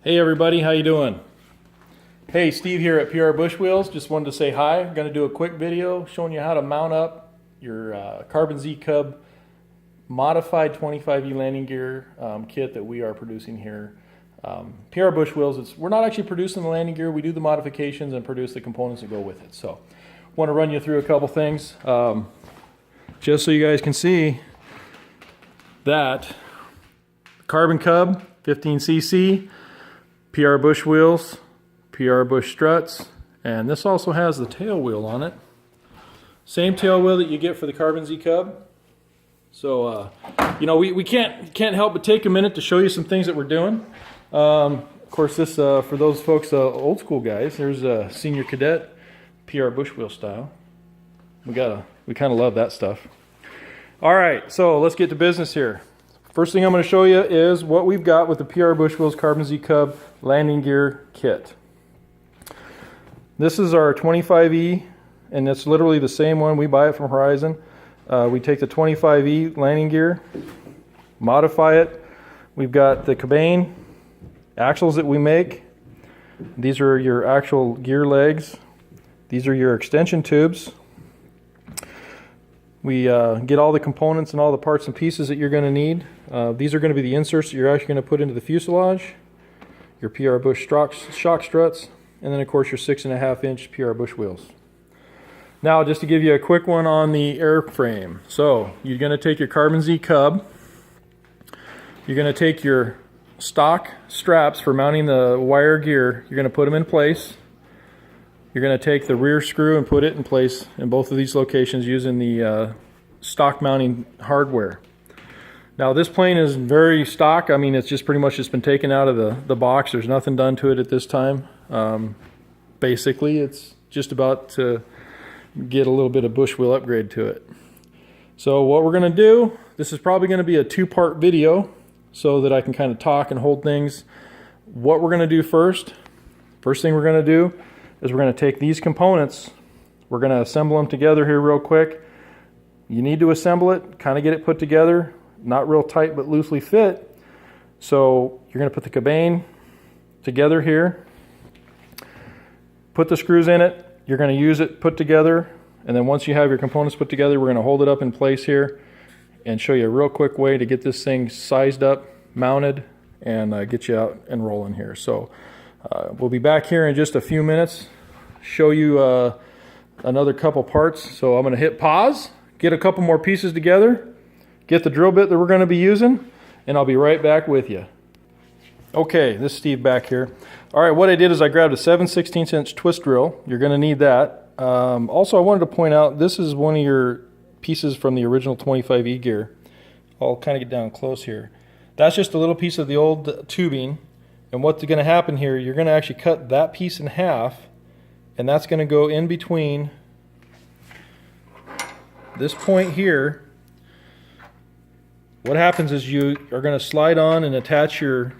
Hey everybody, how you doing? Hey, Steve here at PR Bushwheels. Just wanted to say hi. I'm going to do a quick video showing you how to mount up your Carbon Z Cub modified 25E landing gear kit that we are producing here. PR Bushwheels, we're not actually producing the landing gear. We do the modifications and produce the components that go with it. So I want to run you through a couple things just so you guys can see that Carbon Cub 15cc, PR Bush wheels, PR Bush struts, and this also has the tail wheel on it. Same tail wheel that you get for the Carbon Z Cub. So, you know, we can't help but take a minute to show you some things that we're doing. Of course, this for those folks, old school guys, there's a senior cadet PR Bush wheel style. We kind of love that stuff. All right, so let's get to business here. First thing I'm going to show you is what we've got with the PR Bushwheels Carbon Z Cub landing gear kit. This is our 25E, and it's literally the same one. We buy it from Horizon. We take the 25E landing gear, modify it. We've got the cabane axles that we make. These are your actual gear legs. These are your extension tubes. We get all the components and all the parts and pieces that you're going to need. These are going to be the inserts that you're actually going to put into the fuselage, your PR Bush shock struts, and then of course your 6.5-inch PR Bush wheels. Now just to give you a quick one on the airframe. So you're going to take your Carbon Z Cub, you're going to take your stock straps for mounting the wire gear, you're going to put them in place. You're going to take the rear screw and put it in place in both of these locations using the stock mounting hardware. Now this plane is very stock. I mean, it's just pretty much just been taken out of the box. There's nothing done to it at this time. Basically, it's just about to get a little bit of bush wheel upgrade to it. So what we're going to do, this is probably going to be a two-part video so that I can kind of talk and hold things. What we're going to do first thing we're going to do is we're going to take these components, we're going to assemble them together here real quick. You need to assemble it, kind of get it put together, not real tight but loosely fit. So you're going to put the cabane together here, put the screws in it, you're going to use it put together, and then once you have your components put together, we're going to hold it up in place here and show you a real quick way to get this thing sized up, mounted, and get you out and rolling here. So we'll be back here in just a few minutes, show you another couple parts. So I'm going to hit pause, get a couple more pieces together, get the drill bit that we're going to be using, and I'll be right back with you. Okay, this is Steve back here. All right, what I did is I grabbed a 7/16" twist drill. You're going to need that. Also, I wanted to point out, this is one of your pieces from the original 25E gear. I'll kind of get down close here. That's just a little piece of the old tubing. And what's going to happen here, you're going to actually cut that piece in half, and that's going to go in between this point here. What happens is you are going to slide on and attach your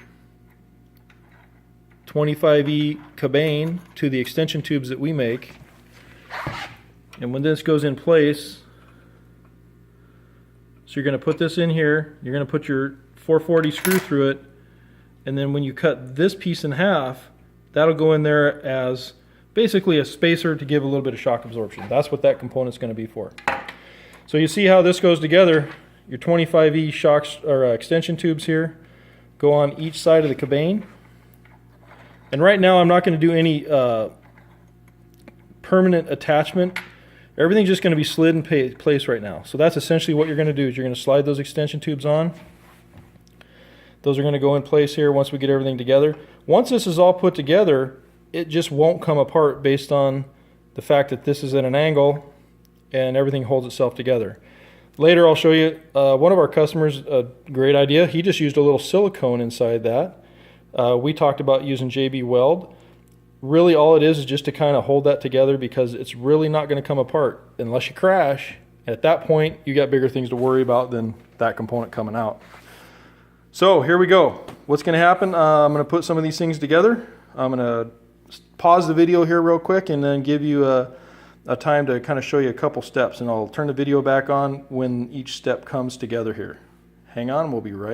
25E cabane to the extension tubes that we make. And when this goes in place, so you're going to put this in here, you're going to put your 440 screw through it, and then when you cut this piece in half, that'll go in there as basically a spacer to give a little bit of shock absorption. That's what that component's going to be for. So you see how this goes together. Your 25E shocks or extension tubes here go on each side of the cabane. And right now I'm not going to do any permanent attachment. Everything's just going to be slid in place right now. So that's essentially what you're going to do, is you're going to slide those extension tubes on. Those are going to go in place here once we get everything together. Once this is all put together, it just won't come apart based on the fact that this is at an angle and everything holds itself together. Later I'll show you one of our customers, a great idea. He just used a little silicone inside that. We talked about using JB Weld. Really all it is just to kind of hold that together, because it's really not going to come apart unless you crash. At that point, you got bigger things to worry about than that component coming out. So here we go. What's going to happen? I'm going to put some of these things together. I'm going to pause the video here real quick and then give you a time to kind of show you a couple steps, and I'll turn the video back on when each step comes together here. Hang on, we'll be right